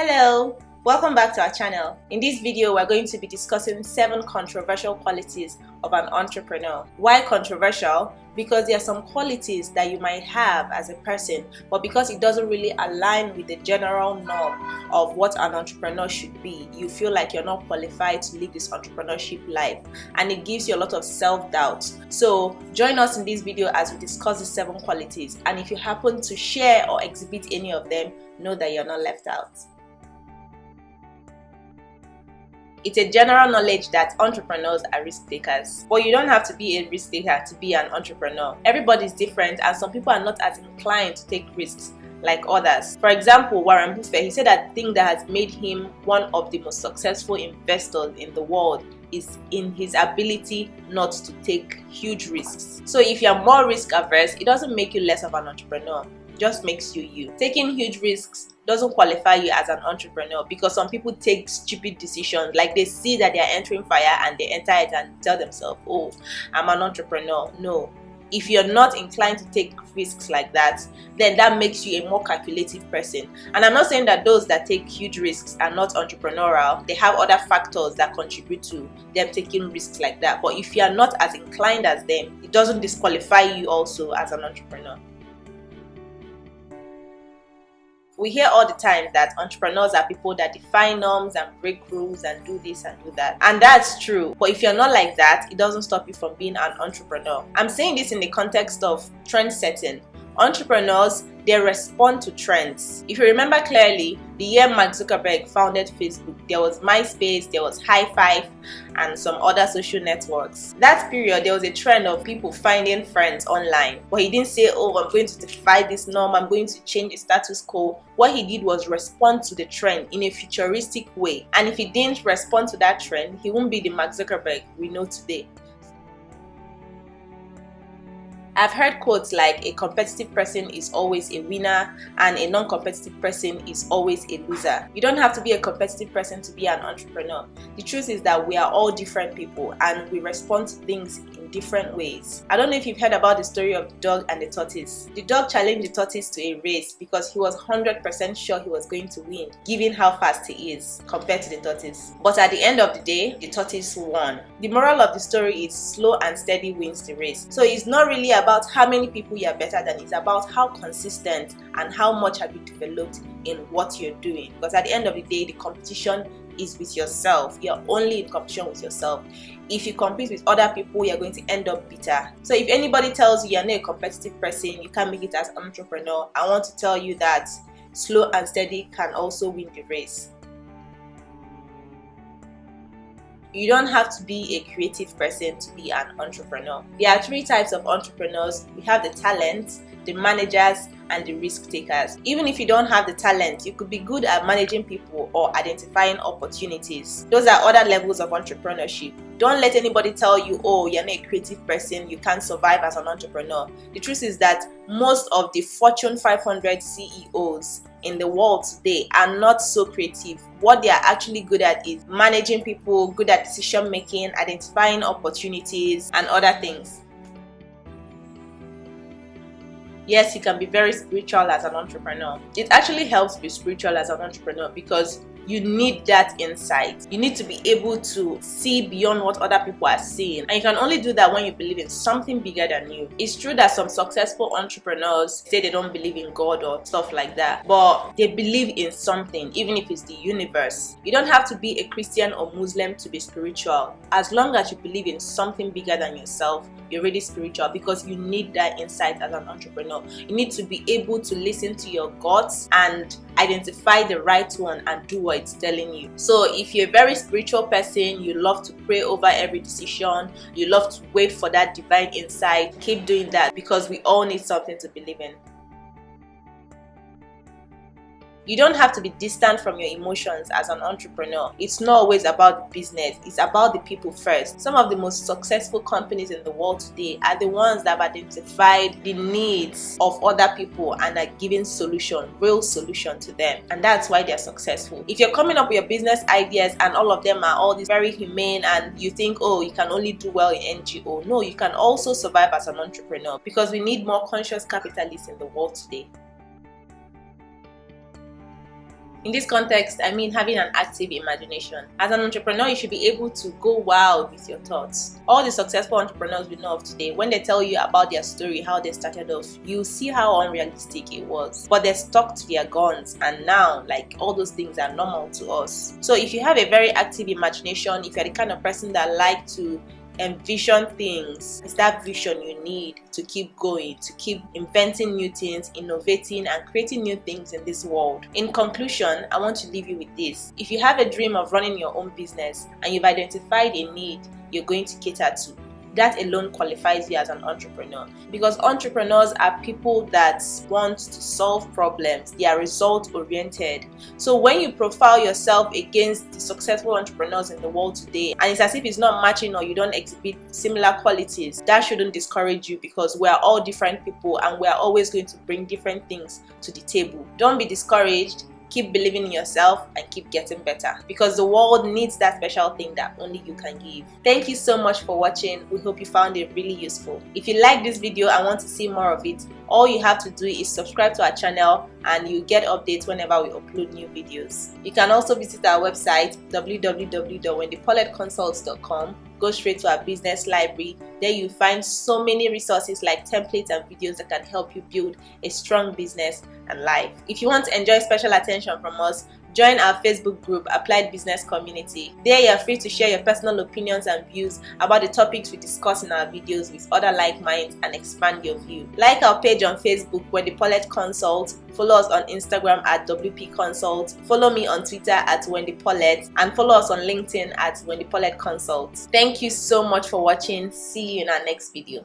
Hello, welcome back to our channel. In this video, we're going to be discussing 7 controversial qualities of an entrepreneur. Why controversial? Because there are some qualities that you might have as a person, but because it doesn't really align with the general norm of what an entrepreneur should be, you feel like you're not qualified to live this entrepreneurship life, and it gives you a lot of self-doubt. So join us in this video as we discuss the 7 qualities, and if you happen to share or exhibit any of them, know that you're not left out. It's a general knowledge that entrepreneurs are risk takers, but you don't have to be a risk taker to be an entrepreneur. Everybody's different, and some people are not as inclined to take risks like others. For example, Warren Buffett, he said that the thing that has made him one of the most successful investors in the world is in his ability not to take huge risks. So if you're more risk averse, it doesn't make you less of an entrepreneur. It just makes you you. Taking huge risks doesn't qualify you as an entrepreneur, because some people take stupid decisions, like they see that they are entering fire and they enter it and tell themselves, oh, I'm an entrepreneur. No. If you're not inclined to take risks like that, then that makes you a more calculative person. And I'm not saying that those that take huge risks are not entrepreneurial. They have other factors that contribute to them taking risks like that. But if you are not as inclined as them, it doesn't disqualify you also as an entrepreneur. We hear all the time that entrepreneurs are people that defy norms and break rules and do this and do that. And that's true. But if you're not like that, it doesn't stop you from being an entrepreneur. I'm saying this in the context of trend setting. Entrepreneurs, they respond to trends. If you remember clearly, the year Mark Zuckerberg founded Facebook, there was MySpace, there was High Five, and some other social networks. That period, there was a trend of people finding friends online. But he didn't say, oh, I'm going to defy this norm, I'm going to change the status quo. What he did was respond to the trend in a futuristic way. And if he didn't respond to that trend, he won't be the Mark Zuckerberg we know today. I've heard quotes like a competitive person is always a winner and a non-competitive person is always a loser. You don't have to be a competitive person to be an entrepreneur. The truth is that we are all different people and we respond to things in different ways. I don't know if you've heard about the story of the dog and the tortoise. The dog challenged the tortoise to a race because he was 100% sure he was going to win, given how fast he is compared to the tortoise. But at the end of the day, the tortoise won. The moral of the story is slow and steady wins the race. So it's not really about how many people you are better than, it's about how consistent and how much have you developed in what you're doing. Because at the end of the day, the competition is with yourself. You're only in competition with yourself. If you compete with other people, you're going to end up bitter. So if anybody tells you you're not a competitive person, you can't make it as an entrepreneur, I want to tell you that slow and steady can also win the race. You don't have to be a creative person to be an entrepreneur. There are 3 types of entrepreneurs. We have the talent, the managers, and the risk takers. Even if you don't have the talent, you could be good at managing people or identifying opportunities. Those are other levels of entrepreneurship. Don't let anybody tell you, oh, you're not a creative person, you can't survive as an entrepreneur. The truth is that most of the Fortune 500 CEOs in the world today are not so creative. What they are actually good at is managing people, good at decision making, identifying opportunities, and other things. Yes, you can be very spiritual as an entrepreneur. It actually helps to be spiritual as an entrepreneur because you need that insight. You need to be able to see beyond what other people are seeing. And you can only do that when you believe in something bigger than you. It's true that some successful entrepreneurs say they don't believe in God or stuff like that, but they believe in something, even if it's the universe. You don't have to be a Christian or Muslim to be spiritual. As long as you believe in something bigger than yourself, you're really spiritual, because you need that insight as an entrepreneur. You need to be able to listen to your guts and identify the right one and do what it's telling you. So if you're a very spiritual person, you love to pray over every decision, you love to wait for that divine insight, keep doing that, because we all need something to believe in. You don't have to be distant from your emotions as an entrepreneur. It's not always about the business, it's about the people first. Some of the most successful companies in the world today are the ones that have identified the needs of other people and are giving real solution to them. And that's why they're successful. If you're coming up with your business ideas and all of them are all these very humane and you think, oh, you can only do well in NGO. No, you can also survive as an entrepreneur, because we need more conscious capitalists in the world today. In this context, I mean having an active imagination. As an entrepreneur, you should be able to go wild with your thoughts. All the successful entrepreneurs we know of today, when they tell you about their story, how they started off, you see how unrealistic it was. But they stuck to their guns, and now, like, all those things are normal to us. So if you have a very active imagination, if you're the kind of person that like to envision things, it's that vision you need to keep going, to keep inventing new things, innovating and creating new things in this world. In conclusion, I want to leave you with this. If you have a dream of running your own business and you've identified a need you're going to cater to, that alone qualifies you as an entrepreneur, because entrepreneurs are people that want to solve problems. They are result oriented. So when you profile yourself against the successful entrepreneurs in the world today, and it's as if it's not matching or you don't exhibit similar qualities, that shouldn't discourage you, because we are all different people and we are always going to bring different things to the table. Don't be discouraged. Keep believing in yourself and keep getting better, because the world needs that special thing that only you can give. Thank you so much for watching. We hope you found it really useful. If you like this video and want to see more of it, all you have to do is subscribe to our channel and you get updates whenever we upload new videos. You can also visit our website www.wendypauletteconsults.com. Go straight to our business library. There you find so many resources like templates and videos that can help you build a strong business and life. If you want to enjoy special attention from us, join our Facebook group, Applied Business Community. There you are free to share your personal opinions and views about the topics we discuss in our videos with other like minds and expand your view. Like our page on Facebook, Wendy Paulette Consult. Follow us on Instagram at WP Consult. Follow me on Twitter at Wendy Paulette, and follow us on LinkedIn at Wendy Paulette Consult. Thank you so much for watching. See you in our next video.